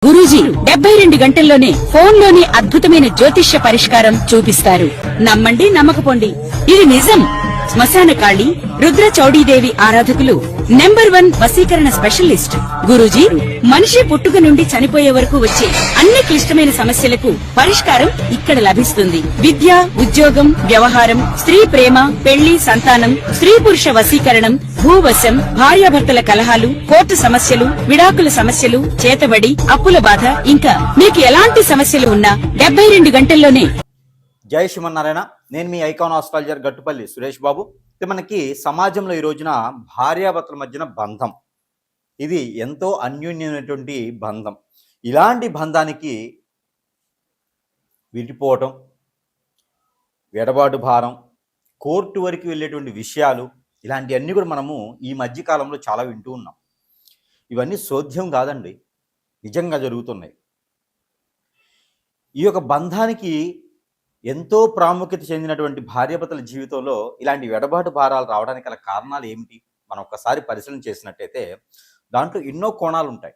గురూజీ 72 గంటల్లోనే ఫోన్లోని అద్భుతమైన జ్యోతిష్య పరిష్కారం చూపిస్తారు. నమ్మండి, నమ్మకపోండి, ఇది నిజం. శ్మశాన కాళి రుద్ర చౌడీదేవి ఆరాధకులు నంబర్ 1 వశీకరణ స్పెషలిస్ట్ గురూజీ. మనిషి పుట్టుక నుండి చనిపోయే వరకు వచ్చే అన్ని క్లిష్టమైన సమస్యలకు పరిష్కారం ఇక్కడ లభిస్తుంది. విద్య, ఉద్యోగం, వ్యవహారం, స్త్రీ ప్రేమ, పెళ్లి, సంతానం, స్త్రీ పురుష వశీకరణం, భూవశం, భార్యాభర్తల కలహాలు, కోర్టు సమస్యలు, విడాకుల సమస్యలు, చేతబడి, అప్పుల బాధ, ఇంకా మీకు ఎలాంటి సమస్యలు ఉన్నా 72 గంటల్లోనే. జై శ్రీమన్నారాయణ. నేను మీ ఐకాన్ ఆస్ట్రాలజర్ గట్టుపల్లి సురేష్ బాబు. మనకి సమాజంలో ఈ రోజున భార్యాభర్తల మధ్యన బంధం, ఇది ఎంతో అన్యోన్యమైనటువంటి బంధం. ఇలాంటి బంధానికి విడిపోవటం, ఎడబాటు భారం, కోర్టు వరకు వెళ్ళేటువంటి విషయాలు, ఇలాంటివన్నీ కూడా మనము ఈ మధ్యకాలంలో చాలా వింటూ ఉన్నాం. ఇవన్నీ సోధ్యం కాదండి, నిజంగా జరుగుతున్నాయి. ఈ యొక్క బంధానికి ఎంతో ప్రాముఖ్యత చెందినటువంటి భార్యాభర్తల జీవితంలో ఇలాంటి ఎడబాటు భారాలు రావడానికి గల కారణాలు ఏమిటి మనం ఒక్కసారి పరిశీలన చేసినట్టయితే దాంట్లో ఎన్నో కోణాలు ఉంటాయి.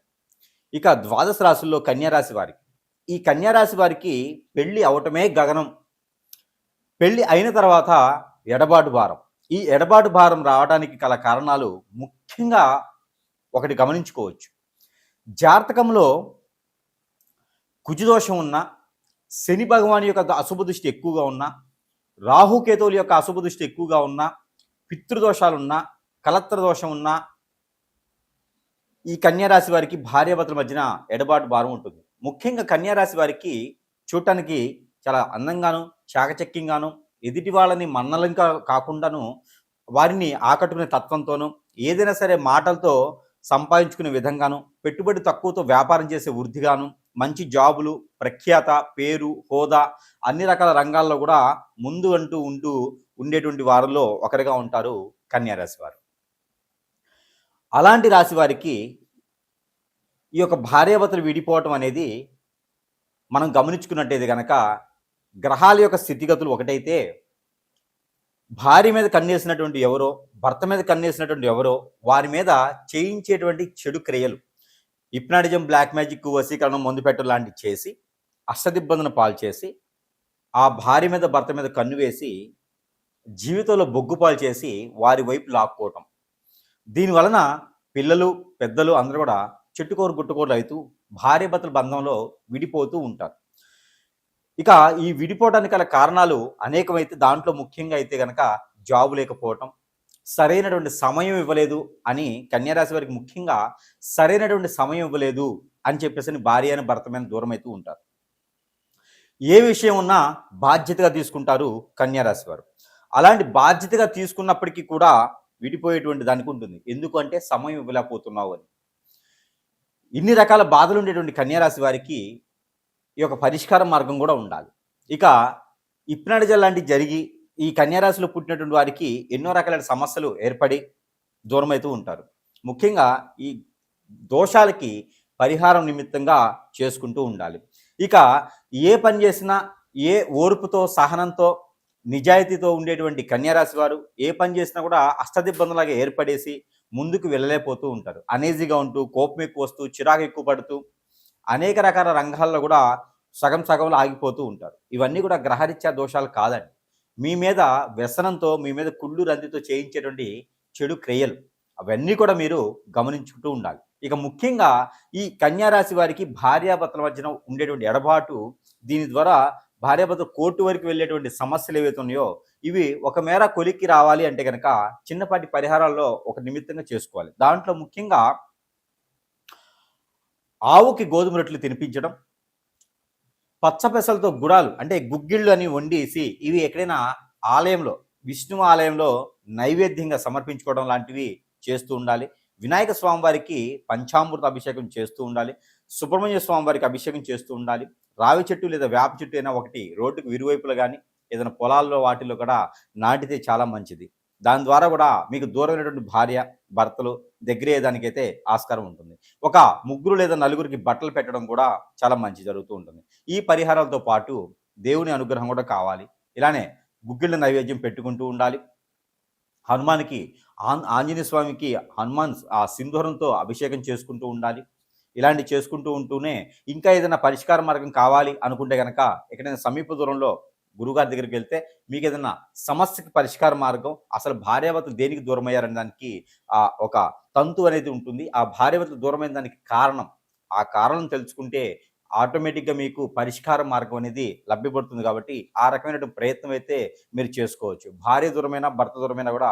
ఇక ద్వాదశ రాశుల్లో కన్యారాశి వారికి, ఈ కన్యారాశి వారికి పెళ్లి అవటమే గగనం. పెళ్లి అయిన తర్వాత ఎడబాటు భారం, ఈ ఎడబాటు భారం రావడానికి గల కారణాలు ముఖ్యంగా ఒకటి గమనించుకోవచ్చు. జాతకంలో కుజదోషం ఉన్న, శని భగవాన్ యొక్క అశుభ దృష్టి ఎక్కువగా ఉన్నా, రాహుకేతువుల యొక్క అశుభ దృష్టి ఎక్కువగా ఉన్నా, పితృదోషాలున్నా, కలత్ర దోషం ఉన్నా, ఈ కన్యారాశి వారికి భార్యాభర్తల మధ్యన ఎడబాటు భారం ఉంటుంది. ముఖ్యంగా కన్యారాశి వారికి చూడటానికి చాలా అందంగాను, చాకచక్యంగాను, ఎదుటి వాళ్ళని మన్నలంగా కాకుండాను వారిని ఆకట్టుకునే తత్వంతోనూ, ఏదైనా సరే మాటలతో సంపాదించుకునే విధంగాను, పెట్టుబడి తక్కువతో వ్యాపారం చేసే వృద్ధిగాను, మంచి జాబులు, ప్రఖ్యాత, పేరు, హోదా, అన్ని రకాల రంగాల్లో కూడా ముందు ఉంటూ ఉండేటువంటి వారిలో ఒకరిగా ఉంటారు కన్యారాశి వారు. అలాంటి రాశి వారికి ఈ యొక్క భార్యాభర్తలు విడిపోవటం అనేది మనం గమనించుకున్నట్టయితే కనుక, గ్రహాల యొక్క స్థితిగతులు ఒకటైతే భార్య మీద కన్నేసినటువంటి ఎవరో, భర్త మీద కన్నేసినటువంటి ఎవరో వారి మీద చేయించేటువంటి చెడు క్రియలు, హిప్నాటిజం, బ్లాక్ మ్యాజిక్, వశీకరణం, మందు పెట్టడం లాంటివి చేసి అష్టదిబ్బందును పాలు చేసి ఆ భార్య మీద భర్త మీద కన్ను వేసి జీవితంలో బొగ్గుపాలు చేసి వారి వైపు లాక్కోవటం. దీనివలన పిల్లలు, పెద్దలు అందరూ కూడా చెట్టుకోరు గుట్టుకోరు అవుతూ భార్యాభర్తల బంధంలో విడిపోతూ ఉంటారు. ఇక ఈ విడిపోవడానికి గల కారణాలు అనేకమైతే దాంట్లో ముఖ్యంగా అయితే కనుక జాబు లేకపోవటం, సరైనటువంటి సమయం ఇవ్వలేదు అని, కన్యారాశి వారికి ముఖ్యంగా సరైనటువంటి సమయం ఇవ్వలేదు అని చెప్పేసి భార్య అని భర్త మీద దూరం అవుతూ ఉంటారు. ఏ విషయం ఉన్నా బాధ్యతగా తీసుకుంటారు కన్యారాశి వారు. అలాంటి బాధ్యతగా తీసుకున్నప్పటికీ కూడా విడిపోయేటువంటి దానికి ఉంటుంది. ఎందుకంటే సమయం ఇవ్వలేకపోతున్నావు అని. ఇన్ని రకాల బాధలు ఉండేటువంటి కన్యారాశి వారికి ఈ యొక్క పరిష్కార మార్గం కూడా ఉండాలి. ఇక హిప్నాటిజం లాంటివి జరిగి ఈ కన్యారాశిలో పుట్టినటువంటి వారికి ఎన్నో రకాలైన సమస్యలు ఏర్పడి దూరమవుతూ ఉంటారు. ముఖ్యంగా ఈ దోషాలకి పరిహారం నిమిత్తంగా చేసుకుంటూ ఉండాలి. ఇక ఏ పని చేసినా ఏ ఓర్పుతో, సహనంతో, నిజాయితీతో ఉండేటువంటి కన్యారాశి వారు ఏ పని చేసినా కూడా అష్టదిబ్బందులాగా ఏర్పడేసి ముందుకు వెళ్ళలేకపోతూ ఉంటారు. అనేజీగా ఉంటూ, కోపం ఎక్కువ వస్తూ, చిరాకు ఎక్కువ పడుతూ అనేక రకాల రంగాల్లో కూడా సగంలో ఆగిపోతూ ఉంటారు. ఇవన్నీ కూడా గ్రహరీత్యా దోషాలు కాదండి. మీ మీద వ్యసనంతో, మీ మీద కుళ్ళు రందితో చేయించేటువంటి చెడు క్రియలు, అవన్నీ కూడా మీరు గమనించుకుంటూ ఉండాలి. ఇక ముఖ్యంగా ఈ కన్యారాశి వారికి భార్యాభర్తల మధ్యన ఉండేటువంటి ఎడబాటు, దీని ద్వారా భార్యాభర్తలు కోర్టు వరకు వెళ్ళేటువంటి సమస్యలు ఏవైతే ఉన్నాయో ఇవి ఒక మేర కొలిక్కి రావాలి అంటే కనుక చిన్నపాటి పరిహారాల్లో ఒక నిమిత్తంగా చేసుకోవాలి. దాంట్లో ముఖ్యంగా ఆవుకి గోధుమ రొట్టెలు తినిపించడం, పచ్చపెసలతో గుడాలు అంటే గుగ్గిళ్ళు అని వండేసి ఇవి ఎక్కడైనా ఆలయంలో, విష్ణు ఆలయంలో నైవేద్యంగా సమర్పించుకోవడం లాంటివి చేస్తూ ఉండాలి. వినాయక స్వామి వారికి పంచామృత అభిషేకం చేస్తూ ఉండాలి. సుబ్రహ్మణ్య స్వామి వారికి అభిషేకం చేస్తూ ఉండాలి. రావి చెట్టు లేదా వేప చెట్టు అయినా ఒకటి రోడ్డుకు ఇరువైపులు కానీ ఏదైనా పొలాల్లో వాటిల్లో కూడా నాటితే చాలా మంచిది. దాని ద్వారా కూడా మీకు దూరమైనటువంటి భార్య భర్తలు దగ్గరయ్యేదానికైతే ఆస్కారం ఉంటుంది. ఒక ముగ్గురు లేదా నలుగురికి బట్టలు పెట్టడం కూడా చాలా మంచి జరుగుతూ ఉంటుంది. ఈ పరిహారాలతో పాటు దేవుని అనుగ్రహం కూడా కావాలి. ఇలానే గుగ్గిళ్ళ నైవేద్యం పెట్టుకుంటూ ఉండాలి. హనుమానికి, ఆంజనేయ స్వామికి హనుమాన్ ఆ సింధూరంతో అభిషేకం చేసుకుంటూ ఉండాలి. ఇలాంటివి చేసుకుంటూ ఉంటూనే ఇంకా ఏదైనా పరిష్కార మార్గం కావాలి అనుకుంటే గనక ఎక్కడైనా సమీప దూరంలో గురువుగారి దగ్గరికి వెళ్తే మీకు ఏదైనా సమస్యకి పరిష్కార మార్గం, అసలు భార్యాభర్తలు దేనికి దూరమయ్యారనే దానికి ఒక తంతు అనేది ఉంటుంది. ఆ భార్యాభర్తలు దూరమైన దానికి కారణం, ఆ కారణం తెలుసుకుంటే ఆటోమేటిక్‌గా మీకు పరిష్కార మార్గం అనేది లభ్యపడుతుంది కాబట్టి, ఆ రకమైనటువంటి ప్రయత్నం అయితే మీరు చేసుకోవచ్చు. భార్య దూరమైనా, భర్త దూరమైనా కూడా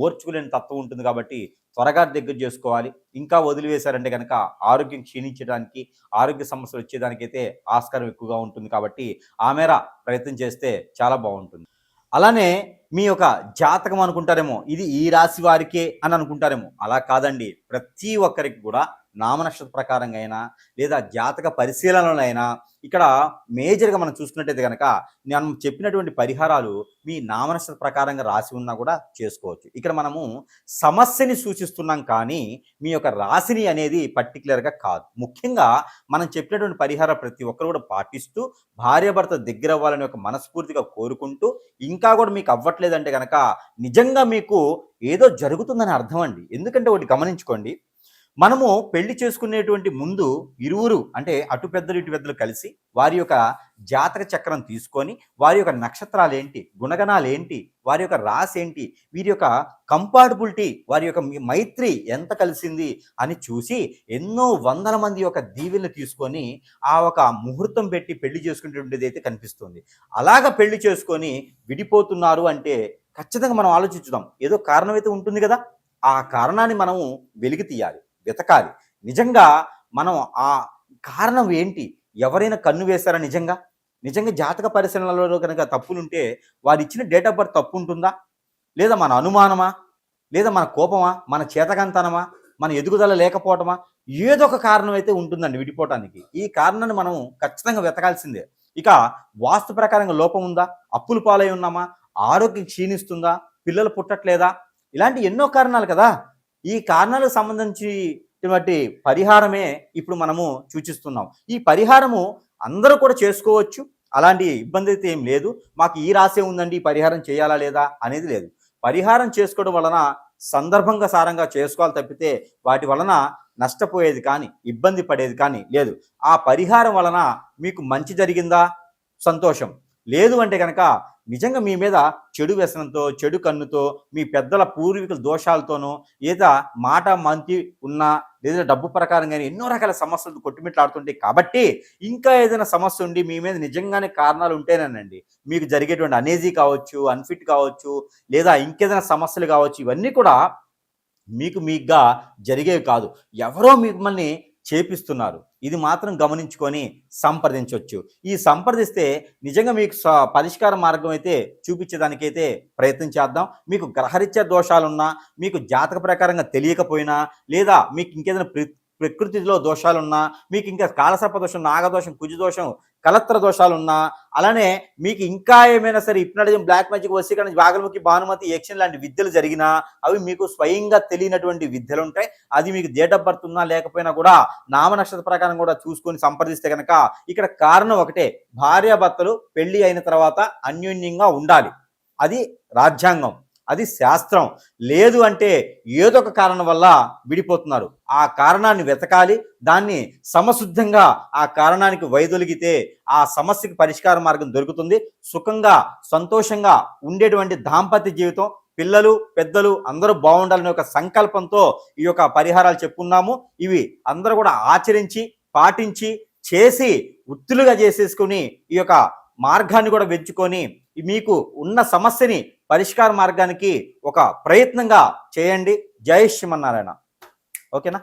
ఓర్చుకోలేని తత్వం ఉంటుంది కాబట్టి త్వరగా దగ్గర చేసుకోవాలి. ఇంకా వదిలివేశారంటే గనక ఆరోగ్యం క్షీణించడానికి, ఆరోగ్య సమస్యలు వచ్చేదానికైతే ఆస్కారం ఎక్కువగా ఉంటుంది కాబట్టి, ఆ మేర ప్రయత్నం చేస్తే చాలా బావుంటుంది. అలానే మీ యొక్క జాతకం అనుకుంటారేమో, ఇది ఈ రాశి వారికే అని అనుకుంటారేమో. అలా కాదండి. ప్రతి ఒక్కరికి కూడా నామనక్షత్ర ప్రకారంగా అయినా, లేదా జాతక పరిశీలనలో అయినా, ఇక్కడ మేజర్‌గా మనం చూసుకున్నట్టయితే గనక, నేను చెప్పినటువంటి పరిహారాలు మీ నామనక్షత్ర ప్రకారంగా రాసి ఉన్నా కూడా చేసుకోవచ్చు. ఇక్కడ మనము సమస్యని సూచిస్తున్నాం కానీ, మీ యొక్క రాశిని అనేది పర్టిక్యులర్‌గా కాదు. ముఖ్యంగా మనం చెప్పినటువంటి పరిహారం ప్రతి ఒక్కరు కూడా పాటిస్తూ, భార్యాభర్త దగ్గరవ్వాలని ఒక మనస్ఫూర్తిగా కోరుకుంటూ, ఇంకా కూడా మీకు అవ్వట్లేదంటే గనక, నిజంగా మీకు ఏదో జరుగుతుందని అర్థం అండి. ఎందుకంటే ఒకటి గమనించుకోండి. మనము పెళ్లి చేసుకునేటువంటి ముందు ఇరువురు అంటే అటు పెద్దలు ఇటు పెద్దలు కలిసి వారి యొక్క జాతక చక్రం తీసుకొని వారి యొక్క నక్షత్రాలేంటి, గుణగణాలేంటి, వారి యొక్క రాశి ఏంటి, వీరి యొక్క కంపాటబిలిటీ, వారి యొక్క మైత్రి ఎంత కలిసింది అని చూసి ఎన్నో వందల మంది యొక్క దీవెనలు తీసుకొని ఆ ఒక ముహూర్తం పెట్టి పెళ్లి చేసుకునేటువంటిది అయితే కనిపిస్తుంది. అలాగ పెళ్లి చేసుకొని విడిపోతున్నారు అంటే ఖచ్చితంగా మనం ఆలోచించుదాం. ఏదో కారణం అయితే ఉంటుంది కదా. ఆ కారణాన్ని మనము వెలికి తీయాలి, వెతకాలి. నిజంగా మనం ఆ కారణం ఏంటి, ఎవరైనా కన్ను వేశారా, నిజంగా జాతక పరిశీలనలో కనుక తప్పులుంటే వారు ఇచ్చిన డేట్ ఆఫ్ బర్త్ తప్పు ఉంటుందా, లేదా మన అనుమానమా, లేదా మన కోపమా, మన చేతకంతనమా, మన ఎదుగుదల లేకపోవటమా, ఏదో ఒక కారణం అయితే ఉంటుందండి విడిపోవటానికి. ఈ కారణాన్ని మనం ఖచ్చితంగా వెతకాల్సిందే. ఇక వాస్తు ప్రకారంగా లోపం ఉందా, అప్పులు పాలై ఉన్నామా, ఆరోగ్యం క్షీణిస్తుందా, పిల్లలు పుట్టట్లేదా, ఇలాంటి ఎన్నో కారణాలు కదా. ఈ కారణాలకు సంబంధించినటువంటి పరిహారమే ఇప్పుడు మనము సూచిస్తున్నాం. ఈ పరిహారము అందరూ కూడా చేసుకోవచ్చు. అలాంటి ఇబ్బంది అయితే ఏం లేదు. మాకు ఈ రాశే ఉందండి, ఈ పరిహారం చేయాలా లేదా అనేది లేదు. పరిహారం చేసుకోవడం వలన సందర్భంగా సారంగా చేసుకోవాలి తప్పితే వాటి వలన నష్టపోయేది కానీ, ఇబ్బంది పడేది కానీ లేదు. ఆ పరిహారం వలన మీకు మంచి జరిగిందా, సంతోషం. లేదు అంటే కనుక నిజంగా మీ మీద చెడు వ్యసనంతో, చెడు కన్నుతో, మీ పెద్దల పూర్వీకుల దోషాలతోనో, లేదా మాట మంతి ఉన్నా, లేదా డబ్బు ప్రకారంగానే ఎన్నో రకాల సమస్యలు కొట్టుమిట్లాడుతుంటాయి కాబట్టి, ఇంకా ఏదైనా సమస్య ఉండి మీ మీద నిజంగానే కారణాలు ఉంటేనేనండి మీకు జరిగేటువంటి అనేజీ కావచ్చు, అన్ఫిట్ కావచ్చు, లేదా ఇంకేదైనా సమస్యలు కావచ్చు, ఇవన్నీ కూడా మీకుగా జరిగేవి కాదు. ఎవరో మిమ్మల్ని చేపిస్తున్నారు. ఇది మాత్రం గమనించుకొని సంప్రదించవచ్చు. ఈ సంప్రదిస్తే నిజంగా మీకు పరిష్కార మార్గం అయితే చూపించేదానికైతే ప్రయత్నం చేద్దాం. మీకు గ్రహరీత్యా దోషాలున్నా, మీకు జాతక ప్రకారంగా తెలియకపోయినా, లేదా మీకు ఇంకేదైనా ప్రకృతిలో దోషాలున్నా, మీకు ఇంకా కాలసర్ప దోషం, నాగదోషం, కుజదోషం, కలత్ర దోషాలున్నా, అలానే మీకు ఇంకా ఏమైనా సరే హిప్నటిజం, బ్లాక్ మ్యాజిక్, వశీకరణ, భాగముఖి, భానుమతి, యక్షిణి లాంటి విద్యలు జరిగినా అవి మీకు స్వయంగా తెలియనటువంటి విద్యలు ఉంటాయి. అది మీకు డేట్ ఆఫ్ బర్త్ ఉన్నా లేకపోయినా కూడా నామ నక్షత్ర ప్రకారం కూడా చూసుకొని సంప్రదిస్తే కనుక ఇక్కడ కారణం ఒకటే, భార్యాభర్తలు పెళ్లి అయిన తర్వాత అన్యోన్యంగా ఉండాలి. అది రాజ్యాంగం, అది శాస్త్రం. లేదు అంటే ఏదో ఒక కారణం వల్ల విడిపోతున్నారు. ఆ కారణాన్ని వెతకాలి, దాన్ని సమశుద్ధంగా ఆ కారణానికి వైదొలిగితే ఆ సమస్యకి పరిష్కార మార్గం దొరుకుతుంది. సుఖంగా, సంతోషంగా ఉండేటువంటి దాంపత్య జీవితం, పిల్లలు, పెద్దలు అందరూ బాగుండాలనే ఒక సంకల్పంతో ఈ యొక్క పరిహారాలు చెప్పుకున్నాము. ఇవి అందరూ కూడా ఆచరించి, పాటించి, చేసి ఉత్తులుగా చేసేసుకుని ఈ యొక్క మార్గాన్ని కూడా వెంచుకొని మీకు ఉన్న సమస్యని పరిష్కార మార్గానికి ఒక ప్రయత్నంగా చేయండి. జై శ్రీమన్నారాయణ. ఓకేనా?